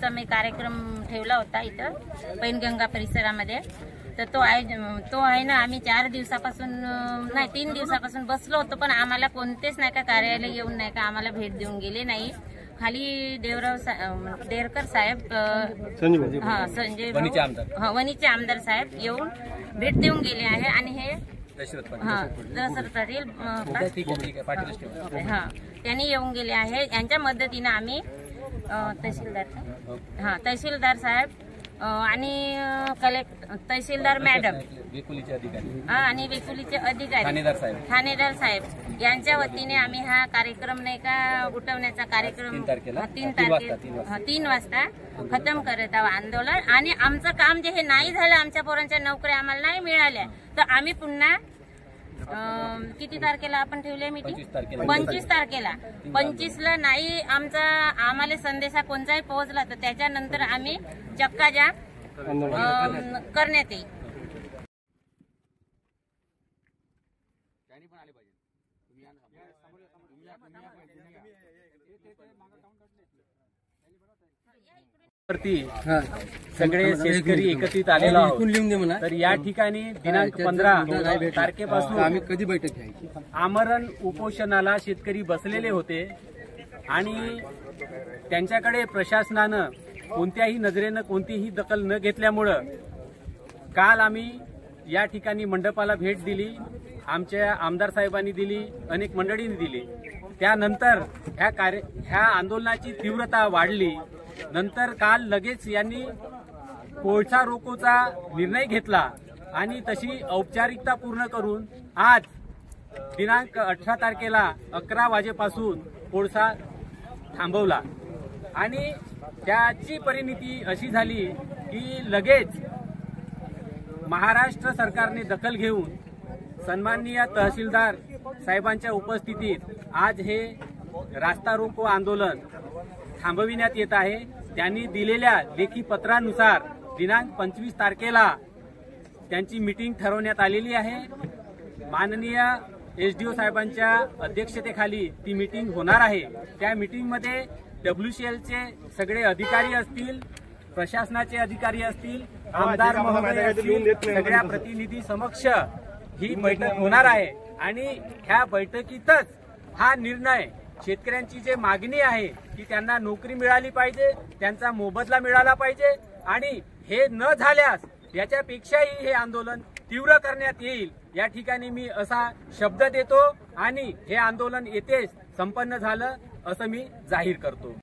दिवसाचा मी कार्यक्रम ठेवला होता इथं पैनगंगा परिसरामध्ये। तर तो आहे ना, आम्ही 4 दिवसापासून नाही 3 दिवसापासून बसलो होतो, पण आम्हाला कोणतेच नाही का कार्यालय येऊन नाही का आम्हाला भेट देऊन गेले नाही। खाली देरकर साहेब संजय वणीचे आमदार साहेब येऊन भेट देऊन गेले आहे आणि हे दशरथ पाटील त्यांनी येऊन गेले आहे। यांच्या मदतीने आम्ही तहसीलदार साहेब आणि तहसीलदार मॅडम आणि वेकुलीचे अधिकारी ठाणेदार साहेब यांच्या वतीने आम्ही हा कार्यक्रम नाही का उठवण्याचा कार्यक्रम 3 वाजता खतम करत आहोत आंदोलन। आणि आमचं काम जे हे नाही झालं, आमच्या पोरांच्या नोकऱ्या आम्हाला नाही मिळाल्या, तर आम्ही पुन्हा किती तारखेला आपण ठेवले मीटिंग 25 तारखेला 25ला नाही आम्हाला संदेशा कोणताही पोहोचला तर त्याच्यानंतर आम्ही चक्काजाम करण्यात येईल। सगळे शेतकरी एकत्रित आलेलो आहोत। तर या ठिकाणी दिनांक 15 तारखेपासून आम्ही कधी बैठक घ्यायची आमरण उपोषणाला शेतकरी बसलेले होते आणि त्यांच्याकडे प्रशासनानं कोणत्याही नजरेनं कोणतीही दखल न घेतल्यामुळं काल आम्ही या ठिकाणी मंडपाला भेट दिली, आमच्या आमदार साहेबांनी दिली, अनेक मंडळींनी दिली। त्यानंतर ह्या आंदोलनाची तीव्रता वाढली। नंतर काल लगेच यांनी कोळसा रोकोचा निर्णय घेतला आणि तशी औपचारिकता पूर्ण करून आज दिनांक 18 तारखेला 11 वाजेपासून कोळसा थांबवला। आणि त्याची परिणिती अशी झाली की लगेच महाराष्ट्र सरकारने दखल घेऊन सन्माननीय तहसीलदार साहेबांच्या उपस्थितीत आज हे रास्ता रोको आंदोलन थांबविण्यात येत आहे। त्यांनी दिलेल्या लेखी पत्रानुसार दिनांक 25 तारखेला त्यांची मीटिंग ठरवण्यात आलेली आहे। माननीय SDO साहेबांच्या अध्यक्षतेखाली ती मीटिंग होणार आहे। त्या मीटिंगमध्ये WCLचे सगळे अधिकारी असतील, प्रशासनाचे अधिकारी असतील, आमदार महोदय असतील, सगळ्या प्रतिनिधी समक्ष ही बैठक होणार आहे। आणि ह्या बैठकीतच हा निर्णय शेतकऱ्यांची जे मागणी आहे की त्यांना नोकरी मिळाली पाहिजे, त्यांचा मोबदला मिळाला पाहिजे आणि हे न झाल्यास याच्यापेक्षाही हे आंदोलन तीव्र करण्यात येईल, या ठिकाणी मी असा शब्द देतो आणि हे आंदोलन येथेच संपन्न झालं असं मी जाहीर करतो।